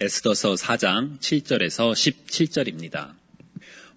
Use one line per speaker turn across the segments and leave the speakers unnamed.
에스더서 4장 7절에서 17절입니다.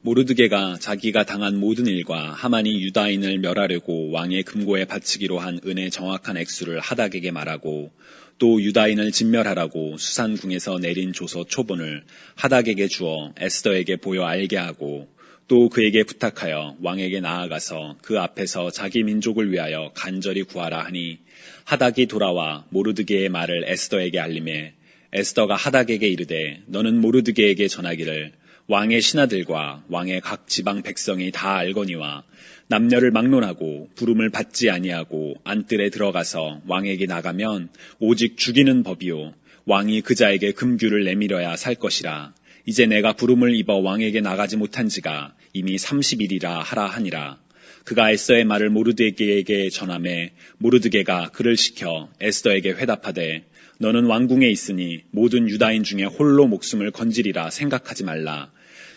모르드게가 자기가 당한 모든 일과 하만이 유다인을 멸하려고 왕의 금고에 바치기로 한 은의 정확한 액수를 하닥에게 말하고 또 유다인을 진멸하라고 수산궁에서 내린 조서 초본을 하닥에게 주어 에스더에게 보여 알게 하고 또 그에게 부탁하여 왕에게 나아가서 그 앞에서 자기 민족을 위하여 간절히 구하라 하니 하닥이 돌아와 모르드게의 말을 에스더에게 알림해 에스더가 하닥에게 이르되 너는 모르드게에게 전하기를 왕의 신하들과 왕의 각 지방 백성이 다 알거니와 남녀를 막론하고 부름을 받지 아니하고 안뜰에 들어가서 왕에게 나가면 오직 죽이는 법이요 왕이 그자에게 금규를 내밀어야 살 것이라. 이제 내가 부름을 입어 왕에게 나가지 못한 지가 이미 30일이라 하라 하니라. 그가 에스더의 말을 모르드게에게 전하매 모르드게가 그를 시켜 에스더에게 회답하되 너는 왕궁에 있으니 모든 유다인 중에 홀로 목숨을 건지리라 생각하지 말라.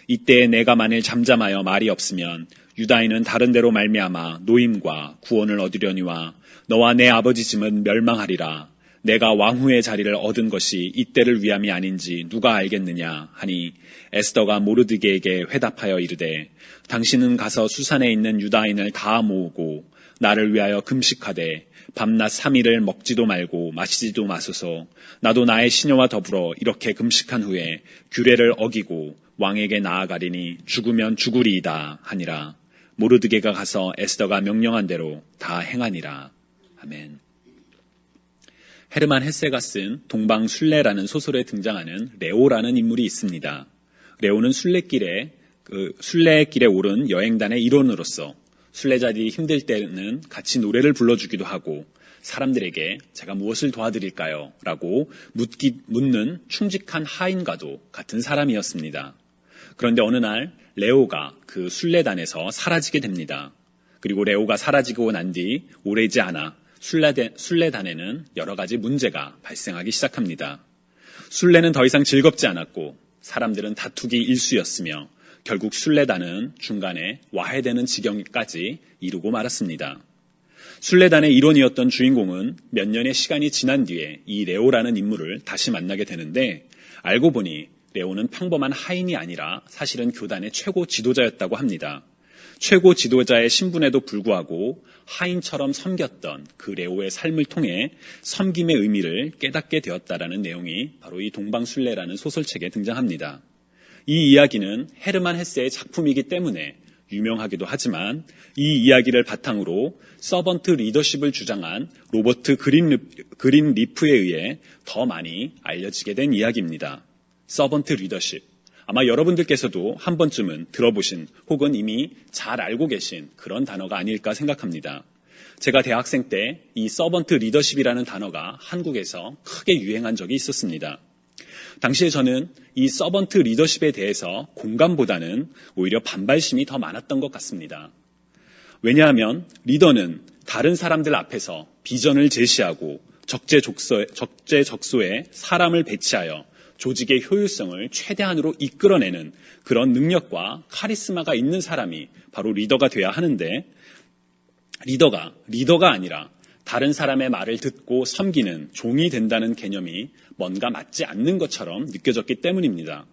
이때에 내가 만일 잠잠하여 말이 없으면 유다인은 다른 데로 말미암아 노임과 구원을 얻으려니와 너와 내 아버지 집은 멸망하리라. 내가 왕후의 자리를 얻은 것이 이때를 위함이 아닌지 누가 알겠느냐 하니 에스더가 모르드게에게 회답하여 이르되 당신은 가서 수산에 있는 유다인을 다 모으고 나를 위하여 금식하되 밤낮 3일을 먹지도 말고 마시지도 마소서. 나도 나의 시녀와 더불어 이렇게 금식한 후에 규례를 어기고 왕에게 나아가리니 죽으면 죽으리이다 하니라. 모르드게가 가서 에스더가 명령한 대로 다 행하니라. 아멘. 헤르만 헤세가 쓴 동방순례라는 소설에 등장하는 레오라는 인물이 있습니다. 레오는 순례길에 오른 여행단의 일원으로서 순례자들이 힘들 때는 같이 노래를 불러주기도 하고 사람들에게 제가 무엇을 도와드릴까요? 라고 묻는 충직한 하인과도 같은 사람이었습니다. 그런데 어느 날 레오가 그 순례단에서 사라지게 됩니다. 그리고 레오가 사라지고 난 뒤 오래지 않아 순례단에는 여러 가지 문제가 발생하기 시작합니다. 순례는 더 이상 즐겁지 않았고 사람들은 다투기 일쑤였으며 결국 순례단은 중간에 와해되는 지경까지 이르고 말았습니다. 순례단의 일원이었던 주인공은 몇 년의 시간이 지난 뒤에 이 레오라는 인물을 다시 만나게 되는데 알고 보니 레오는 평범한 하인이 아니라 사실은 교단의 최고 지도자였다고 합니다. 최고 지도자의 신분에도 불구하고 하인처럼 섬겼던 그 레오의 삶을 통해 섬김의 의미를 깨닫게 되었다라는 내용이 바로 이 동방순례라는 소설책에 등장합니다. 이 이야기는 헤르만 헤세의 작품이기 때문에 유명하기도 하지만 이 이야기를 바탕으로 서번트 리더십을 주장한 로버트 그린리프에 의해 더 많이 알려지게 된 이야기입니다. 서번트 리더십. 아마 여러분들께서도 한 번쯤은 들어보신 혹은 이미 잘 알고 계신 그런 단어가 아닐까 생각합니다. 제가 대학생 때 이 서번트 리더십이라는 단어가 한국에서 크게 유행한 적이 있었습니다. 당시에 저는 이 서번트 리더십에 대해서 공감보다는 오히려 반발심이 더 많았던 것 같습니다. 왜냐하면 리더는 다른 사람들 앞에서 비전을 제시하고 적재적소에 사람을 배치하여 조직의 효율성을 최대한으로 이끌어내는 그런 능력과 카리스마가 있는 사람이 바로 리더가 돼야 하는데 리더가 아니라 다른 사람의 말을 듣고 섬기는 종이 된다는 개념이 뭔가 맞지 않는 것처럼 느껴졌기 때문입니다.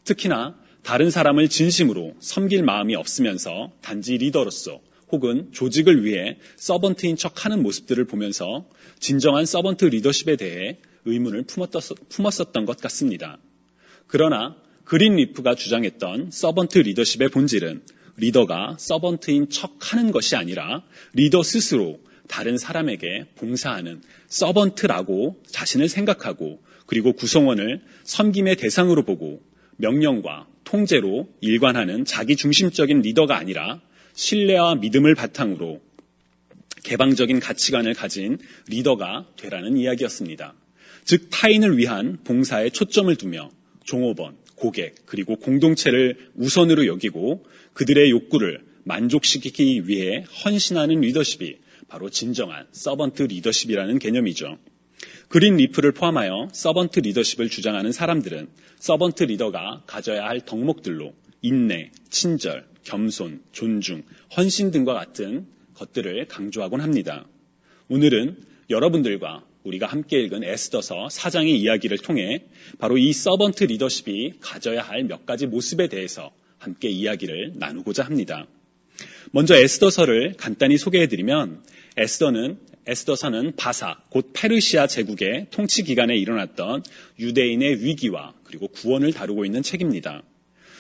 특히나 다른 사람을 진심으로 섬길 마음이 없으면서 단지 리더로서 혹은 조직을 위해 서번트인 척하는 모습들을 보면서 진정한 서번트 리더십에 대해 의문을 품었었던 것 같습니다. 그러나 그린리프가 주장했던 서번트 리더십의 본질은 리더가 서번트인 척하는 것이 아니라 리더 스스로 다른 사람에게 봉사하는 서번트라고 자신을 생각하고 그리고 구성원을 섬김의 대상으로 보고 명령과 통제로 일관하는 자기중심적인 리더가 아니라 신뢰와 믿음을 바탕으로 개방적인 가치관을 가진 리더가 되라는 이야기였습니다. 즉 타인을 위한 봉사에 초점을 두며 종업원, 고객, 그리고 공동체를 우선으로 여기고 그들의 욕구를 만족시키기 위해 헌신하는 리더십이 바로 진정한 서번트 리더십이라는 개념이죠. 그린리프를 포함하여 서번트 리더십을 주장하는 사람들은 서번트 리더가 가져야 할 덕목들로 인내, 친절, 겸손, 존중, 헌신 등과 같은 것들을 강조하곤 합니다. 오늘은 여러분들과 우리가 함께 읽은 에스더서 4장의 이야기를 통해 바로 이 서번트 리더십이 가져야 할 몇 가지 모습에 대해서 함께 이야기를 나누고자 합니다. 먼저 에스더서를 간단히 소개해드리면 에스더서는 바사, 곧 페르시아 제국의 통치 기간에 일어났던 유대인의 위기와 그리고 구원을 다루고 있는 책입니다.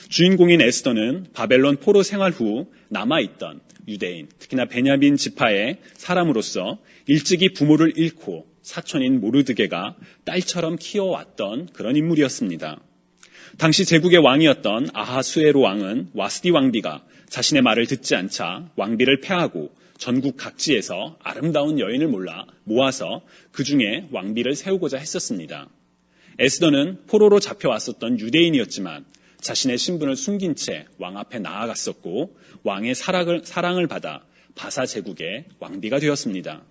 주인공인 에스더는 바벨론 포로 생활 후 남아있던 유대인, 특히나 베냐민 지파의 사람으로서 일찍이 부모를 잃고 사촌인 모르드게가 딸처럼 키워왔던 그런 인물이었습니다. 당시 제국의 왕이었던 아하수에로 왕은 와스디 왕비가 자신의 말을 듣지 않자 왕비를 폐하고 전국 각지에서 아름다운 여인을 모아서 그 중에 왕비를 세우고자 했었습니다. 에스더는 포로로 잡혀왔었던 유대인이었지만 자신의 신분을 숨긴 채 왕 앞에 나아갔었고 왕의 사랑을 받아 바사 제국의 왕비가 되었습니다.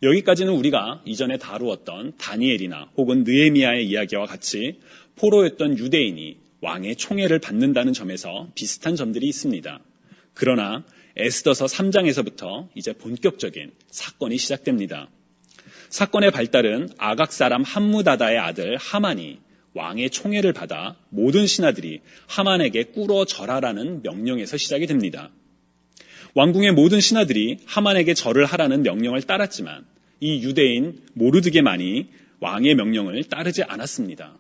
여기까지는 우리가 이전에 다루었던 다니엘이나 혹은 느헤미야의 이야기와 같이 포로였던 유대인이 왕의 총애를 받는다는 점에서 비슷한 점들이 있습니다. 그러나 에스더서 3장에서부터 이제 본격적인 사건이 시작됩니다. 사건의 발달은 아각 사람 함무다다의 아들 하만이 왕의 총애를 받아 모든 신하들이 하만에게 꿇어 절하라는 명령에서 시작이 됩니다. 왕궁의 모든 신하들이 하만에게 절을 하라는 명령을 따랐지만 이 유대인 모르드게만이 왕의 명령을 따르지 않았습니다.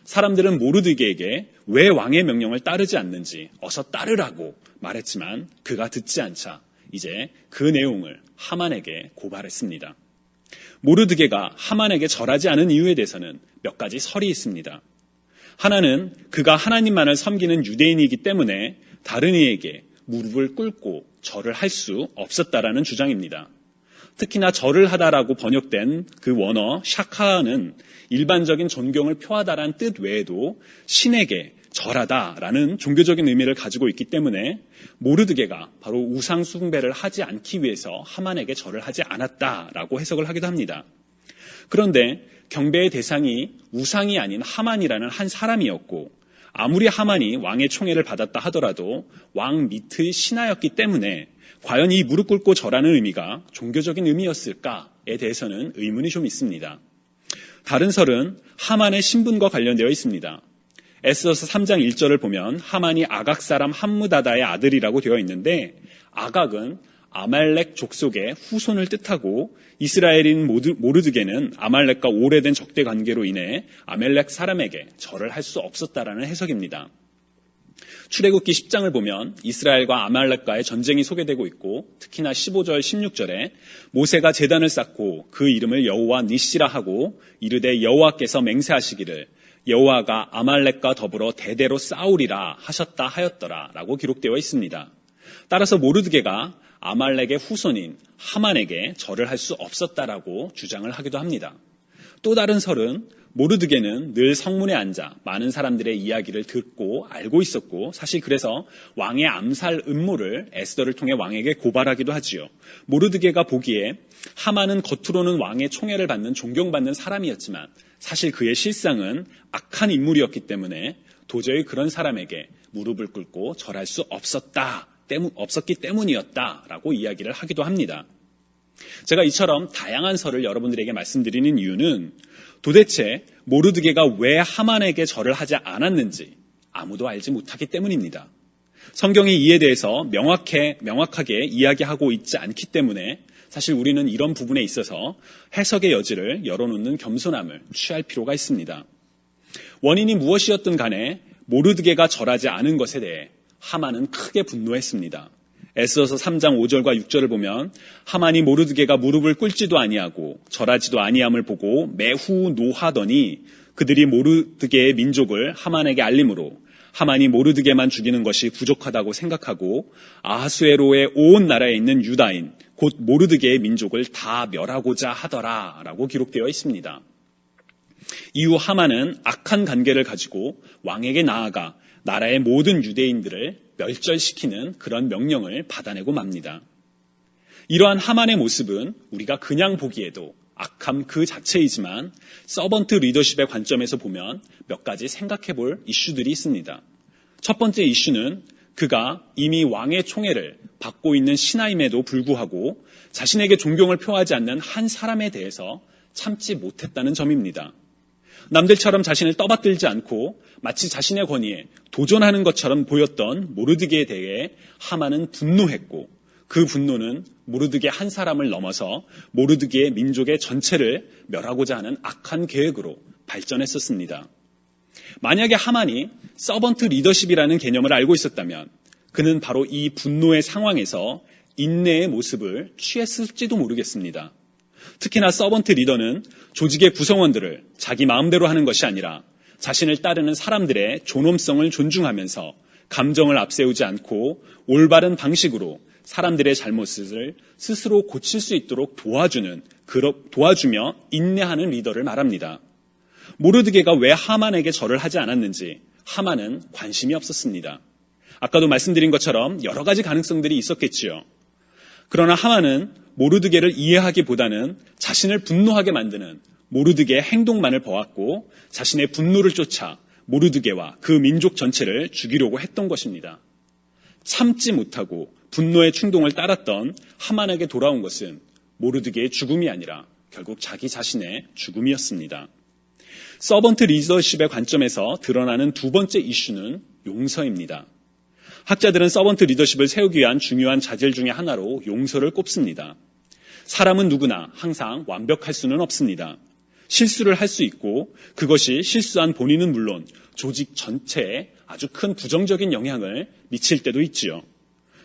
사람들은 모르드게에게 왜 왕의 명령을 따르지 않는지 어서 따르라고 말했지만 그가 듣지 않자 이제 그 내용을 하만에게 고발했습니다. 모르드게가 하만에게 절하지 않은 이유에 대해서는 몇 가지 설이 있습니다. 하나는 그가 하나님만을 섬기는 유대인이기 때문에 다른 이에게 무릎을 꿇고 절을 할 수 없었다라는 주장입니다. 특히나 절을 하다라고 번역된 그 원어 샤카는 일반적인 존경을 표하다라는 뜻 외에도 신에게 절하다라는 종교적인 의미를 가지고 있기 때문에 모르드게가 바로 우상 숭배를 하지 않기 위해서 하만에게 절을 하지 않았다라고 해석을 하기도 합니다. 그런데 경배의 대상이 우상이 아닌 하만이라는 한 사람이었고 아무리 하만이 왕의 총애를 받았다 하더라도 왕 밑의 신하였기 때문에 과연 이 무릎 꿇고 절하는 의미가 종교적인 의미였을까에 대해서는 의문이 좀 있습니다. 다른 설은 하만의 신분과 관련되어 있습니다. 에스더서 3장 1절을 보면 하만이 아각 사람 함무다다의 아들이라고 되어 있는데 아각은 아말렉 족속의 후손을 뜻하고 이스라엘인 모르드게는 아말렉과 오래된 적대 관계로 인해 아말렉 사람에게 절을 할 수 없었다라는 해석입니다. 출애굽기 10장을 보면 이스라엘과 아말렉과의 전쟁이 소개되고 있고 특히나 15절 16절에 모세가 제단을 쌓고 그 이름을 여호와 니시라 하고 이르되 여호와께서 맹세하시기를 여호와가 아말렉과 더불어 대대로 싸우리라 하셨다 하였더라 라고 기록되어 있습니다. 따라서 모르드게가 아말렉의 후손인 하만에게 절을 할 수 없었다라고 주장을 하기도 합니다. 또 다른 설은 모르드게는 늘 성문에 앉아 많은 사람들의 이야기를 듣고 알고 있었고 사실 그래서 왕의 암살 음모를 에스더를 통해 왕에게 고발하기도 하지요. 모르드게가 보기에 하만은 겉으로는 왕의 총애를 받는 존경받는 사람이었지만 사실 그의 실상은 악한 인물이었기 때문에 도저히 그런 사람에게 무릎을 꿇고 절할 수 없었기 때문이었다라고 이야기를 하기도 합니다. 제가 이처럼 다양한 설을 여러분들에게 말씀드리는 이유는 도대체 모르드게가 왜 하만에게 절을 하지 않았는지 아무도 알지 못하기 때문입니다. 성경이 이에 대해서 명확하게 이야기하고 있지 않기 때문에 사실 우리는 이런 부분에 있어서 해석의 여지를 열어놓는 겸손함을 취할 필요가 있습니다. 원인이 무엇이었든 간에 모르드게가 절하지 않은 것에 대해 하만은 크게 분노했습니다. 에스더서 3장 5절과 6절을 보면 하만이 모르드게가 무릎을 꿇지도 아니하고 절하지도 아니함을 보고 매우 노하더니 그들이 모르드게의 민족을 하만에게 알림으로 하만이 모르드게만 죽이는 것이 부족하다고 생각하고 아하수에로의 온 나라에 있는 유다인 곧 모르드게의 민족을 다 멸하고자 하더라라고 기록되어 있습니다. 이후 하만은 악한 관계를 가지고 왕에게 나아가 나라의 모든 유대인들을 멸절시키는 그런 명령을 받아내고 맙니다. 이러한 하만의 모습은 우리가 그냥 보기에도 악함 그 자체이지만 서번트 리더십의 관점에서 보면 몇 가지 생각해 볼 이슈들이 있습니다. 첫 번째 이슈는 그가 이미 왕의 총애를 받고 있는 신하임에도 불구하고 자신에게 존경을 표하지 않는 한 사람에 대해서 참지 못했다는 점입니다. 남들처럼 자신을 떠받들지 않고 마치 자신의 권위에 도전하는 것처럼 보였던 모르드게에 대해 하만은 분노했고, 그 분노는 모르드게 한 사람을 넘어서 모르드게의 민족의 전체를 멸하고자 하는 악한 계획으로 발전했었습니다. 만약에 하만이 서번트 리더십이라는 개념을 알고 있었다면 그는 바로 이 분노의 상황에서 인내의 모습을 취했을지도 모르겠습니다. 특히나 서번트 리더는 조직의 구성원들을 자기 마음대로 하는 것이 아니라 자신을 따르는 사람들의 존엄성을 존중하면서 감정을 앞세우지 않고 올바른 방식으로 사람들의 잘못을 스스로 고칠 수 있도록 도와주며 인내하는 리더를 말합니다. 모르드게가 왜 하만에게 절을 하지 않았는지 하만은 관심이 없었습니다. 아까도 말씀드린 것처럼 여러 가지 가능성들이 있었겠지요. 그러나 하만은 모르드게를 이해하기보다는 자신을 분노하게 만드는 모르드게의 행동만을 보았고 자신의 분노를 쫓아 모르드게와 그 민족 전체를 죽이려고 했던 것입니다. 참지 못하고 분노의 충동을 따랐던 하만에게 돌아온 것은 모르드게의 죽음이 아니라 결국 자기 자신의 죽음이었습니다. 서번트 리더십의 관점에서 드러나는 두 번째 이슈는 용서입니다. 학자들은 서번트 리더십을 세우기 위한 중요한 자질 중에 하나로 용서를 꼽습니다. 사람은 누구나 항상 완벽할 수는 없습니다. 실수를 할 수 있고 그것이 실수한 본인은 물론 조직 전체에 아주 큰 부정적인 영향을 미칠 때도 있지요.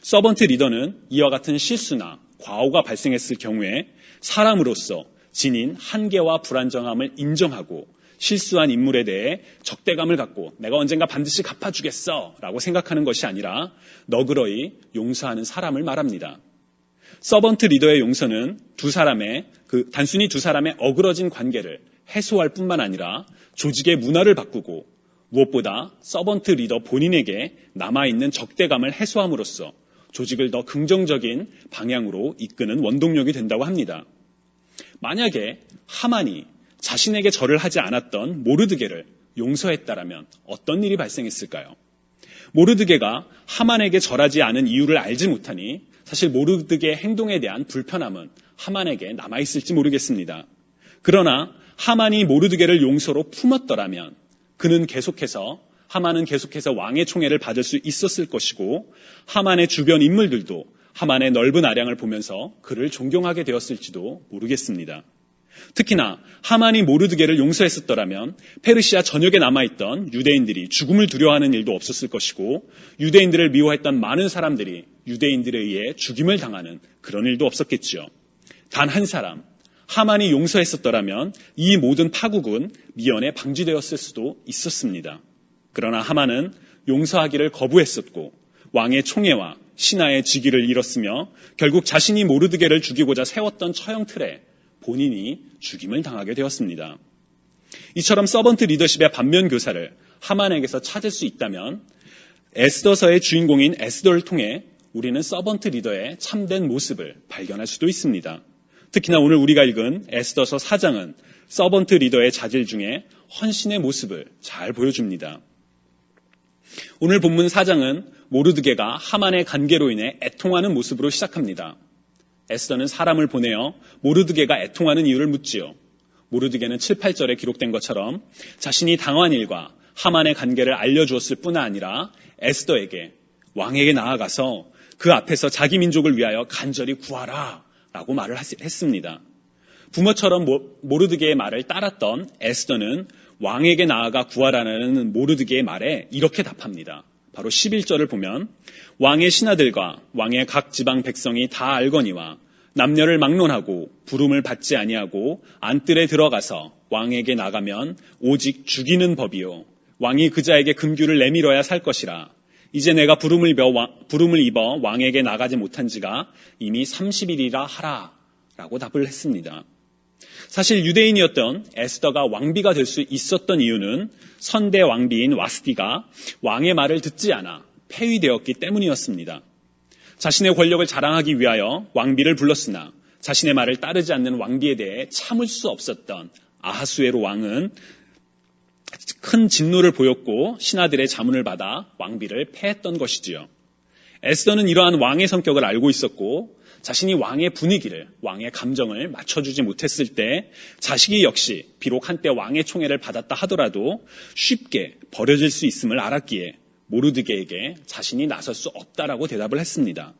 서번트 리더는 이와 같은 실수나 과오가 발생했을 경우에 사람으로서 지닌 한계와 불안정함을 인정하고 실수한 인물에 대해 적대감을 갖고 내가 언젠가 반드시 갚아주겠어 라고 생각하는 것이 아니라 너그러이 용서하는 사람을 말합니다. 서번트 리더의 용서는 단순히 두 사람의 어그러진 관계를 해소할 뿐만 아니라 조직의 문화를 바꾸고 무엇보다 서번트 리더 본인에게 남아있는 적대감을 해소함으로써 조직을 더 긍정적인 방향으로 이끄는 원동력이 된다고 합니다. 만약에 하만이 자신에게 절을 하지 않았던 모르드게를 용서했다라면 어떤 일이 발생했을까요? 모르드게가 하만에게 절하지 않은 이유를 알지 못하니 사실 모르드게의 행동에 대한 불편함은 하만에게 남아있을지 모르겠습니다. 그러나 하만이 모르드게를 용서로 품었더라면 하만은 계속해서 왕의 총애를 받을 수 있었을 것이고 하만의 주변 인물들도 하만의 넓은 아량을 보면서 그를 존경하게 되었을지도 모르겠습니다. 특히나 하만이 모르드게를 용서했었더라면 페르시아 전역에 남아있던 유대인들이 죽음을 두려워하는 일도 없었을 것이고 유대인들을 미워했던 많은 사람들이 유대인들에 의해 죽임을 당하는 그런 일도 없었겠지요. 단 한 사람, 하만이 용서했었더라면 이 모든 파국은 미연에 방지되었을 수도 있었습니다. 그러나 하만은 용서하기를 거부했었고 왕의 총애와 신하의 직위를 잃었으며 결국 자신이 모르드게를 죽이고자 세웠던 처형틀에 본인이 죽임을 당하게 되었습니다. 이처럼 서번트 리더십의 반면교사를 하만에게서 찾을 수 있다면 에스더서의 주인공인 에스더를 통해 우리는 서번트 리더의 참된 모습을 발견할 수도 있습니다. 특히나 오늘 우리가 읽은 에스더서 4장은 서번트 리더의 자질 중에 헌신의 모습을 잘 보여줍니다. 오늘 본문 4장은 모르드게가 하만의 관계로 인해 애통하는 모습으로 시작합니다. 에스더는 사람을 보내어 모르드게가 애통하는 이유를 묻지요. 모르드게는 7, 8절에 기록된 것처럼 자신이 당한 일과 하만의 관계를 알려주었을 뿐 아니라 에스더에게 왕에게 나아가서 그 앞에서 자기 민족을 위하여 간절히 구하라 라고 말을 했습니다. 부모처럼 모르드게의 말을 따랐던 에스더는 왕에게 나아가 구하라는 모르드게의 말에 이렇게 답합니다. 바로 11절을 보면 왕의 신하들과 왕의 각 지방 백성이 다 알거니와 남녀를 막론하고 부름을 받지 아니하고 안뜰에 들어가서 왕에게 나가면 오직 죽이는 법이요 왕이 그자에게 금규를 내밀어야 살 것이라. 이제 내가 부름을 입어 왕에게 나가지 못한 지가 이미 30일이라 하라 라고 답을 했습니다. 사실 유대인이었던 에스더가 왕비가 될 수 있었던 이유는 선대 왕비인 와스티가 왕의 말을 듣지 않아 폐위되었기 때문이었습니다. 자신의 권력을 자랑하기 위하여 왕비를 불렀으나 자신의 말을 따르지 않는 왕비에 대해 참을 수 없었던 아하수에로 왕은 큰 진노를 보였고 신하들의 자문을 받아 왕비를 폐했던 것이지요. 에스더는 이러한 왕의 성격을 알고 있었고 자신이 왕의 분위기를, 왕의 감정을 맞춰주지 못했을 때 자식이 역시 비록 한때 왕의 총애를 받았다 하더라도 쉽게 버려질 수 있음을 알았기에 모르드게에게 자신이 나설 수 없다라고 대답을 했습니다.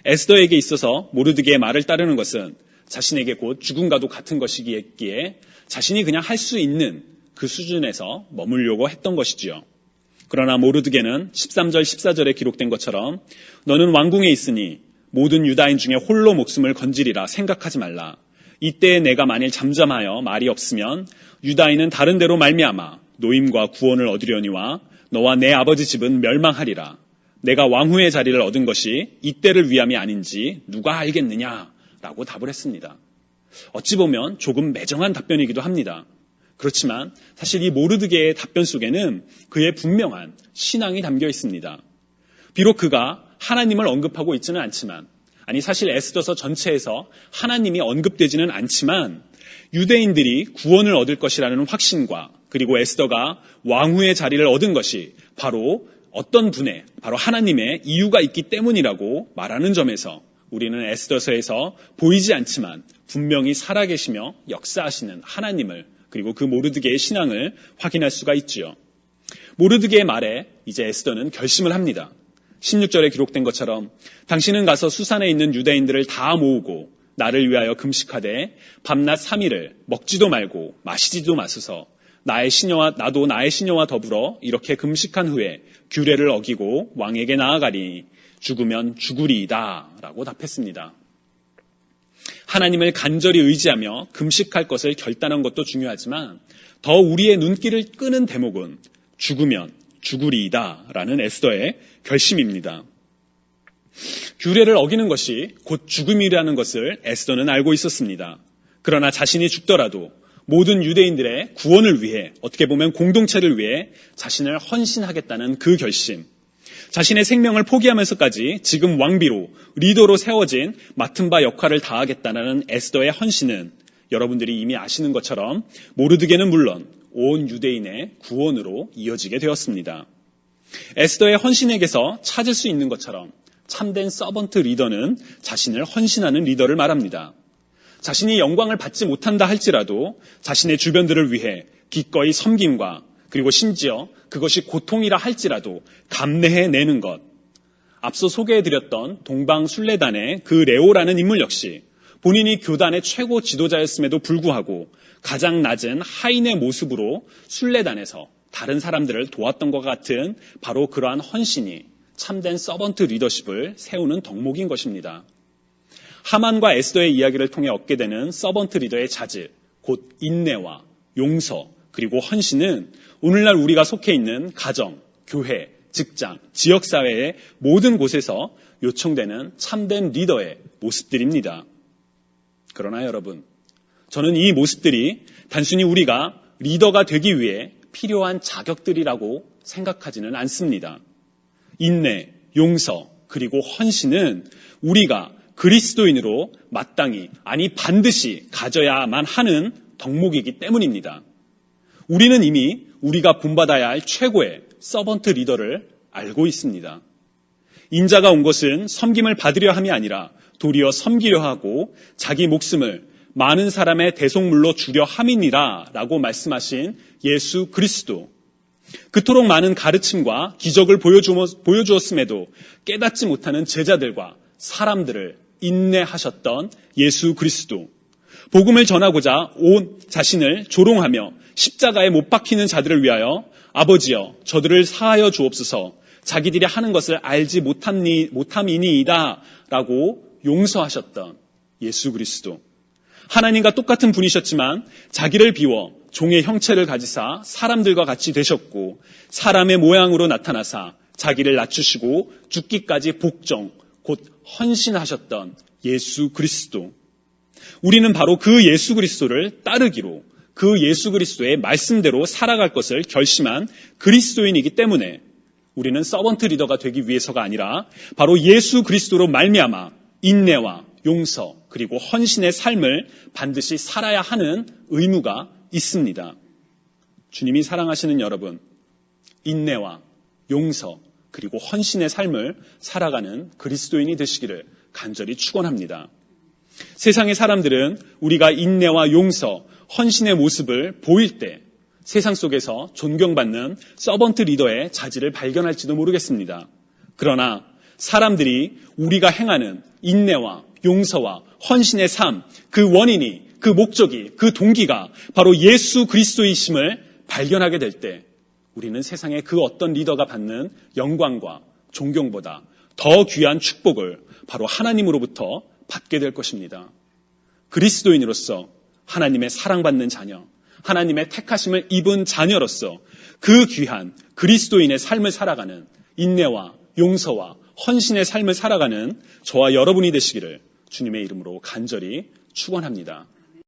에스더에게 있어서 모르드게의 말을 따르는 것은 자신에게 곧 죽음과도 같은 것이기에 자신이 그냥 할 수 있는 그 수준에서 머물려고 했던 것이지요. 그러나 모르드게는 13절, 14절에 기록된 것처럼 너는 왕궁에 있으니 모든 유다인 중에 홀로 목숨을 건지리라 생각하지 말라. 이때에 내가 만일 잠잠하여 말이 없으면 유다인은 다른 데로 말미암아 노임과 구원을 얻으려니와 너와 내 아버지 집은 멸망하리라. 내가 왕후의 자리를 얻은 것이 이때를 위함이 아닌지 누가 알겠느냐라고 답을 했습니다. 어찌 보면 조금 매정한 답변이기도 합니다. 그렇지만 사실 이 모르드게의 답변 속에는 그의 분명한 신앙이 담겨 있습니다. 비록 그가 하나님을 언급하고 있지는 않지만, 아니 사실 에스더서 전체에서 하나님이 언급되지는 않지만 유대인들이 구원을 얻을 것이라는 확신과 그리고 에스더가 왕후의 자리를 얻은 것이 바로 어떤 분의, 바로 하나님의 이유가 있기 때문이라고 말하는 점에서 우리는 에스더서에서 보이지 않지만 분명히 살아계시며 역사하시는 하나님을 그리고 그 모르드게의 신앙을 확인할 수가 있지요. 모르드게의 말에 이제 에스더는 결심을 합니다. 16절에 기록된 것처럼 당신은 가서 수산에 있는 유대인들을 다 모으고 나를 위하여 금식하되 밤낮 3일을 먹지도 말고 마시지도 마소서. 나도 나의 시녀와 더불어 이렇게 금식한 후에 규례를 어기고 왕에게 나아가리니 죽으면 죽으리이다 라고 답했습니다. 하나님을 간절히 의지하며 금식할 것을 결단한 것도 중요하지만 더 우리의 눈길을 끄는 대목은 죽으면 죽으리이다 라는 에스더의 결심입니다. 규례를 어기는 것이 곧 죽음이라는 것을 에스더는 알고 있었습니다. 그러나 자신이 죽더라도 모든 유대인들의 구원을 위해, 어떻게 보면 공동체를 위해 자신을 헌신하겠다는 그 결심, 자신의 생명을 포기하면서까지 지금 왕비로, 리더로 세워진 맡은 바 역할을 다하겠다는 에스더의 헌신은 여러분들이 이미 아시는 것처럼 모르드게는 물론 온 유대인의 구원으로 이어지게 되었습니다. 에스더의 헌신에게서 찾을 수 있는 것처럼 참된 서번트 리더는 자신을 헌신하는 리더를 말합니다. 자신이 영광을 받지 못한다 할지라도 자신의 주변들을 위해 기꺼이 섬김과 그리고 심지어 그것이 고통이라 할지라도 감내해내는 것. 앞서 소개해드렸던 동방순례단의 그 레오라는 인물 역시 본인이 교단의 최고 지도자였음에도 불구하고 가장 낮은 하인의 모습으로 순례단에서 다른 사람들을 도왔던 것 같은 바로 그러한 헌신이 참된 서번트 리더십을 세우는 덕목인 것입니다. 하만과 에스더의 이야기를 통해 얻게 되는 서번트 리더의 자질, 곧 인내와 용서, 그리고 헌신은 오늘날 우리가 속해 있는 가정, 교회, 직장, 지역사회의 모든 곳에서 요청되는 참된 리더의 모습들입니다. 그러나 여러분, 저는 이 모습들이 단순히 우리가 리더가 되기 위해 필요한 자격들이라고 생각하지는 않습니다. 인내, 용서, 그리고 헌신은 우리가 그리스도인으로 마땅히, 아니 반드시 가져야만 하는 덕목이기 때문입니다. 우리는 이미 우리가 본받아야 할 최고의 서번트 리더를 알고 있습니다. 인자가 온 것은 섬김을 받으려 함이 아니라 도리어 섬기려 하고 자기 목숨을 많은 사람의 대속물로 주려 함이니라 라고 말씀하신 예수 그리스도. 그토록 많은 가르침과 기적을 보여주었음에도 깨닫지 못하는 제자들과 사람들을 인내하셨던 예수 그리스도. 복음을 전하고자 온 자신을 조롱하며 십자가에 못 박히는 자들을 위하여 아버지여 저들을 사하여 주옵소서 자기들이 하는 것을 알지 못함이니이다 라고 용서하셨던 예수 그리스도. 하나님과 똑같은 분이셨지만 자기를 비워 종의 형체를 가지사 사람들과 같이 되셨고 사람의 모양으로 나타나사 자기를 낮추시고 죽기까지 복종 곧 헌신하셨던 예수 그리스도. 우리는 바로 그 예수 그리스도를 따르기로 그 예수 그리스도의 말씀대로 살아갈 것을 결심한 그리스도인이기 때문에 우리는 서번트 리더가 되기 위해서가 아니라 바로 예수 그리스도로 말미암아 인내와 용서 그리고 헌신의 삶을 반드시 살아야 하는 의무가 있습니다. 주님이 사랑하시는 여러분, 인내와 용서 그리고 헌신의 삶을 살아가는 그리스도인이 되시기를 간절히 축원합니다. 세상의 사람들은 우리가 인내와 용서, 헌신의 모습을 보일 때 세상 속에서 존경받는 서번트 리더의 자질을 발견할지도 모르겠습니다. 그러나 사람들이 우리가 행하는 인내와 용서와 헌신의 삶, 그 원인이, 그 목적이, 그 동기가 바로 예수 그리스도이심을 발견하게 될 때 우리는 세상의 그 어떤 리더가 받는 영광과 존경보다 더 귀한 축복을 바로 하나님으로부터 받게 될 것입니다. 그리스도인으로서 하나님의 사랑받는 자녀, 하나님의 택하심을 입은 자녀로서 그 귀한 그리스도인의 삶을 살아가는 인내와 용서와 헌신의 삶을 살아가는 저와 여러분이 되시기를 주님의 이름으로 간절히 축원합니다.